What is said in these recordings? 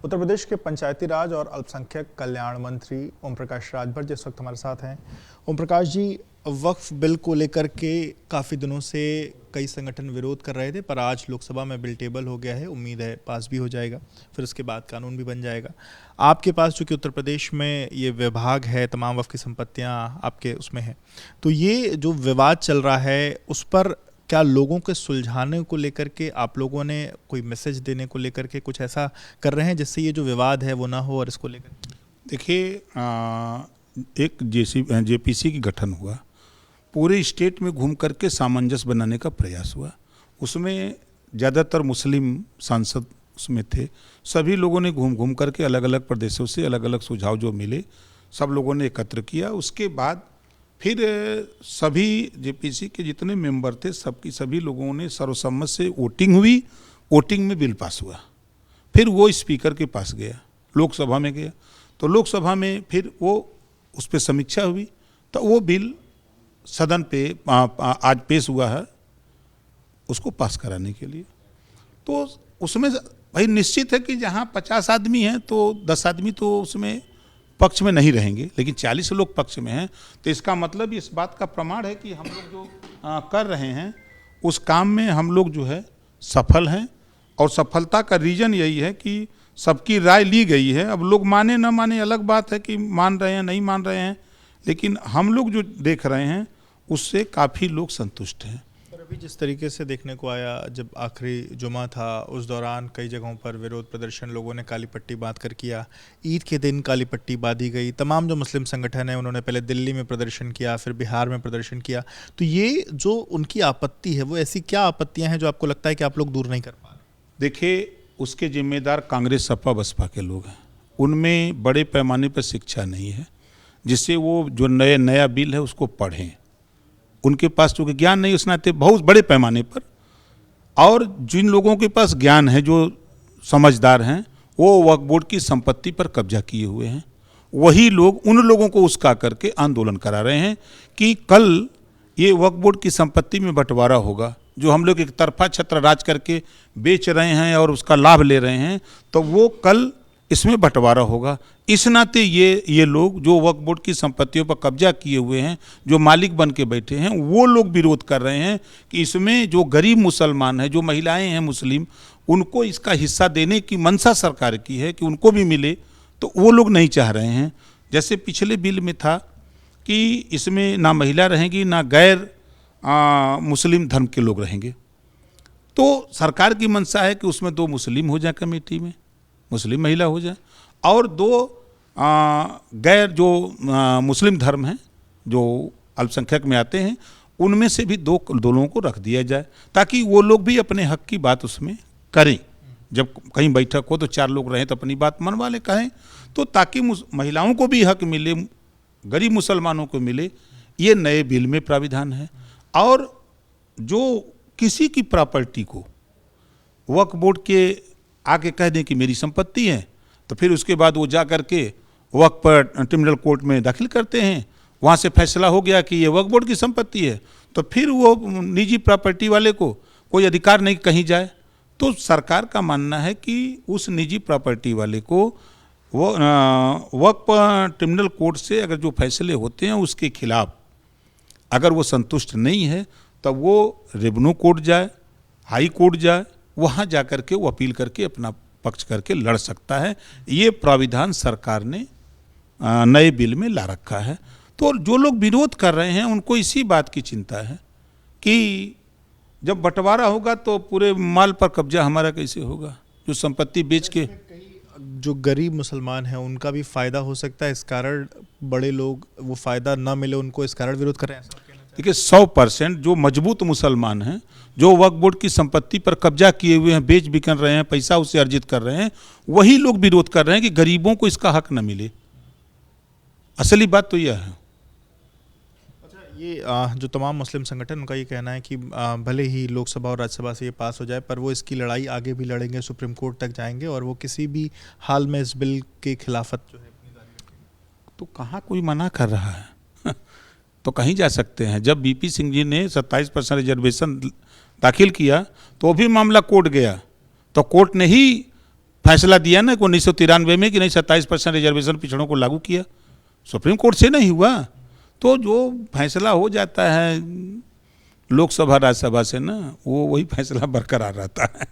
उत्तर प्रदेश के पंचायती राज और अल्पसंख्यक कल्याण मंत्री ओम प्रकाश राजभर जिस वक्त हमारे साथ हैं। ओम प्रकाश जी, वक्फ बिल को लेकर के काफ़ी दिनों से कई संगठन विरोध कर रहे थे, पर आज लोकसभा में बिल टेबल हो गया है। उम्मीद है पास भी हो जाएगा, फिर उसके बाद कानून भी बन जाएगा। आपके पास चूँकि उत्तर प्रदेश में ये विभाग है, तमाम वक्फ की संपत्तियाँ आपके उसमें हैं, तो ये जो विवाद चल रहा है उस पर क्या लोगों के सुलझाने को लेकर के आप लोगों ने कोई मैसेज देने को लेकर के कुछ ऐसा कर रहे हैं जिससे ये जो विवाद है वो ना हो? और इसको लेकर देखिए, एक जेपीसी की गठन हुआ, पूरे स्टेट में घूम करके सामंजस्य बनाने का प्रयास हुआ। उसमें ज़्यादातर मुस्लिम सांसद उसमें थे। सभी लोगों ने घूम घूम करके अलग अलग प्रदेशों से अलग अलग सुझाव जो मिले सब लोगों ने एकत्र किया। उसके बाद फिर सभी जेपीसी के जितने मेंबर थे सभी लोगों ने सर्वसम्मत से वोटिंग हुई। वोटिंग में बिल पास हुआ। फिर वो स्पीकर के पास गया, लोकसभा में गया, तो लोकसभा में फिर वो उस पर समीक्षा हुई, तो वो बिल सदन पे आज पेश हुआ है उसको पास कराने के लिए। तो उसमें भाई निश्चित है कि जहाँ 50 आदमी हैं तो 10 आदमी तो उसमें पक्ष में नहीं रहेंगे, लेकिन 40 लोग पक्ष में हैं, तो इसका मतलब इस बात का प्रमाण है कि हम लोग जो कर रहे हैं उस काम में हम लोग जो है सफल हैं। और सफलता का रीज़न यही है कि सबकी राय ली गई है। अब लोग माने ना माने अलग बात है कि मान रहे हैं नहीं मान रहे हैं, लेकिन हम लोग जो देख रहे हैं उससे काफ़ी लोग संतुष्ट हैं। पर अभी जिस तरीके से देखने को आया, जब आखिरी जुमा था उस दौरान कई जगहों पर विरोध प्रदर्शन लोगों ने काली पट्टी बांध कर किया। ईद के दिन काली पट्टी बांधी गई। तमाम जो मुस्लिम संगठन हैं उन्होंने पहले दिल्ली में प्रदर्शन किया, फिर बिहार में प्रदर्शन किया। तो ये जो उनकी आपत्ति है वो ऐसी क्या आपत्तियां हैं जो आपको लगता है कि आप लोग दूर नहीं कर पा रहे? देखिए, उसके जिम्मेदार कांग्रेस सपा बसपा के लोग हैं। उनमें बड़े पैमाने पर शिक्षा नहीं है जिससे वो जो नया बिल है उसको पढ़ें। उनके पास चूँकि ज्ञान नहीं, उस नाते बहुत बड़े पैमाने पर। और जिन लोगों के पास ज्ञान है, जो समझदार हैं, वो वक्फ बोर्ड की संपत्ति पर कब्जा किए हुए हैं। वही लोग उन लोगों को उस्का करके आंदोलन करा रहे हैं कि कल ये वक्फ बोर्ड की संपत्ति में बंटवारा होगा, जो हम लोग एक तरफा छत्र राज करके बेच रहे हैं और उसका लाभ ले रहे हैं, तो वो कल इसमें बंटवारा होगा। इस नाते ये लोग जो वक्फ बोर्ड की संपत्तियों पर कब्जा किए हुए हैं, जो मालिक बन के बैठे हैं, वो लोग विरोध कर रहे हैं कि इसमें जो गरीब मुसलमान हैं, जो महिलाएं हैं मुस्लिम, उनको इसका हिस्सा देने की मंशा सरकार की है कि उनको भी मिले, तो वो लोग नहीं चाह रहे हैं। जैसे पिछले बिल में था कि इसमें ना महिला रहेंगी ना गैर मुस्लिम धर्म के लोग रहेंगे, तो सरकार की मंशा है कि उसमें 2 मुस्लिम हो जाए, कमेटी में मुस्लिम महिला हो जाए, और 2 गैर जो मुस्लिम धर्म हैं जो अल्पसंख्यक में आते हैं उनमें से भी दो लोगों को रख दिया जाए, ताकि वो लोग भी अपने हक की बात उसमें करें। जब कहीं बैठक हो तो 4 लोग रहें तो अपनी बात मनवा ले, कहें, तो ताकि महिलाओं को भी हक मिले, गरीब मुसलमानों को मिले। ये नए बिल में प्राविधान है। और जो किसी की प्रॉपर्टी को वक्फ बोर्ड के आके कह दें कि मेरी संपत्ति है, तो फिर उसके बाद वो जा कर के वक्फ पर ट्रिब्यूनल कोर्ट में दाखिल करते हैं, वहाँ से फैसला हो गया कि ये वक्फ बोर्ड की संपत्ति है, तो फिर वो निजी प्रॉपर्टी वाले को कोई अधिकार नहीं कहीं जाए। तो सरकार का मानना है कि उस निजी प्रॉपर्टी वाले को वो वक्फ ट्रिब्यूनल कोर्ट से अगर जो फैसले होते हैं उसके खिलाफ अगर वो संतुष्ट नहीं है, तब वो रेवेन्यू कोर्ट जाए, हाई कोर्ट जाए, वहाँ जा कर के वो अपील करके अपना पक्ष करके लड़ सकता है। ये प्राविधान सरकार ने नए बिल में ला रखा है। तो जो लोग विरोध कर रहे हैं उनको इसी बात की चिंता है कि जब बंटवारा होगा तो पूरे माल पर कब्जा हमारा कैसे होगा, जो संपत्ति बेच के। जो गरीब मुसलमान हैं उनका भी फ़ायदा हो सकता है, इस कारण बड़े लोग वो फ़ायदा ना मिले उनको, इस कारण विरोध कर रहे हैं। देखिए, 100% जो मजबूत मुसलमान हैं, जो वक्फ बोर्ड की संपत्ति पर कब्जा किए हुए हैं, बेच बिकन रहे हैं, पैसा उससे अर्जित कर रहे हैं, वही लोग विरोध कर रहे हैं कि गरीबों को इसका हक न मिले। असली बात तो यह है। ये जो तमाम मुस्लिम संगठन, उनका ये कहना है कि भले ही लोकसभा और राज्यसभा से ये पास हो जाए, पर वो इसकी लड़ाई आगे भी लड़ेंगे, सुप्रीम कोर्ट तक जाएंगे और वो किसी भी हाल में इस बिल की खिलाफत जो है अपनी जारी रखेंगे। तो कहाँ कोई मना कर रहा है? तो कहीं जा सकते हैं। जब बीपी सिंह जी ने 27% रिजर्वेशन दाखिल किया तो भी मामला कोर्ट गया, तो कोर्ट ने ही फैसला दिया ना 1993 में कि नहीं 27% रिजर्वेशन पिछड़ों को लागू किया, सुप्रीम कोर्ट से नहीं हुआ। तो जो फैसला हो जाता है लोकसभा राज्यसभा से ना, वो वही फैसला बरकरार रहता है।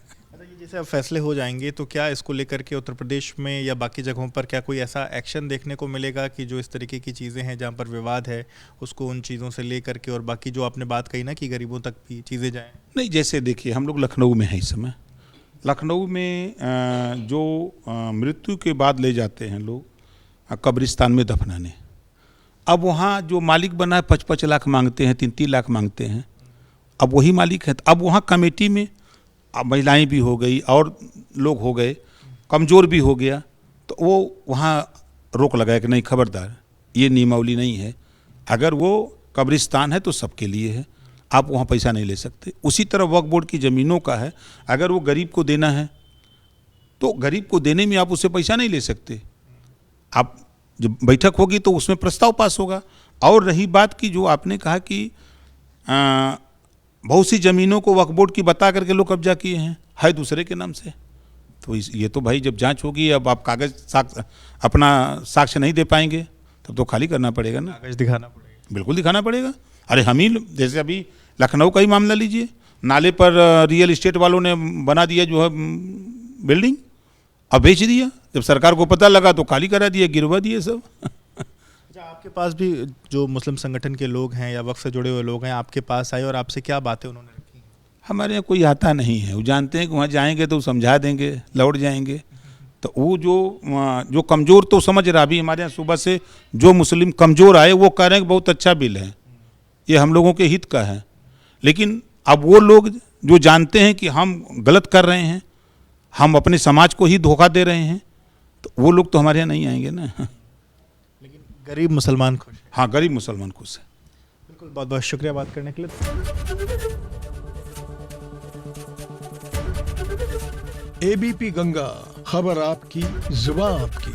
जैसे अब फैसले हो जाएंगे तो क्या इसको लेकर के उत्तर प्रदेश में या बाकी जगहों पर क्या कोई ऐसा एक्शन देखने को मिलेगा कि जो इस तरीके की चीज़ें हैं जहां पर विवाद है उसको उन चीज़ों से ले करके, और बाकी जो आपने बात कही ना कि गरीबों तक भी चीज़ें जाएं? नहीं, जैसे देखिए हम लोग लखनऊ में हैं इस समय। लखनऊ में जो मृत्यु के बाद ले जाते हैं लोग कब्रिस्तान में दफनाने, अब वहाँ जो मालिक बना है 5-5 लाख मांगते हैं, 3-3 लाख मांगते हैं। अब वही मालिक है, अब वहाँ कमेटी में अब महिलाएं भी हो गई और लोग हो गए, कमज़ोर भी हो गया, तो वो वहाँ रोक लगाया कि नहीं खबरदार, ये नियमावली नहीं है, अगर वो कब्रिस्तान है तो सबके लिए है, आप वहाँ पैसा नहीं ले सकते। उसी तरह वक्फ बोर्ड की ज़मीनों का है, अगर वो गरीब को देना है तो गरीब को देने में आप उससे पैसा नहीं ले सकते। आप जब बैठक होगी तो उसमें प्रस्ताव पास होगा। और रही बात की जो आपने कहा कि बहुत सी ज़मीनों को वक्फ बोर्ड की बता करके लोग कब्जा किए हैं, है दूसरे के नाम से, तो ये तो भाई जब जांच होगी, अब आप कागज़ अपना साक्ष्य नहीं दे पाएंगे तब तो खाली करना पड़ेगा ना, कागज दिखाना पड़ेगा। बिल्कुल दिखाना पड़ेगा। अरे हम ही जैसे अभी लखनऊ का ही मामला लीजिए, नाले पर रियल इस्टेट वालों ने बना दिया जो है बिल्डिंग, अब बेच दिया, जब सरकार को पता लगा तो खाली करा दिया, गिरवा दिए सब। अच्छा, आपके पास भी जो मुस्लिम संगठन के लोग हैं या वक्फ से जुड़े हुए लोग हैं आपके पास आए और आपसे क्या बातें उन्होंने रखी? हमारे यहाँ कोई आता नहीं है, वो जानते हैं कि वहाँ जाएंगे तो समझा देंगे, लौट जाएंगे। तो वो जो कमज़ोर तो समझ रहा, अभी हमारे यहाँ सुबह से जो मुस्लिम कमज़ोर आए वो कह रहे हैं कि बहुत अच्छा बिल है, ये हम लोगों के हित का है। लेकिन अब वो लोग जो जानते हैं कि हम गलत कर रहे हैं, हम अपने समाज को ही धोखा दे रहे हैं, तो वो लोग तो हमारे यहाँ नहीं आएंगे ना। लेकिन गरीब मुसलमान खुश हैं। हाँ, गरीब मुसलमान खुश है। बिल्कुल, बहुत बहुत शुक्रिया बात करने के लिए। एबीपी गंगा, खबर आपकी, जुबान आपकी।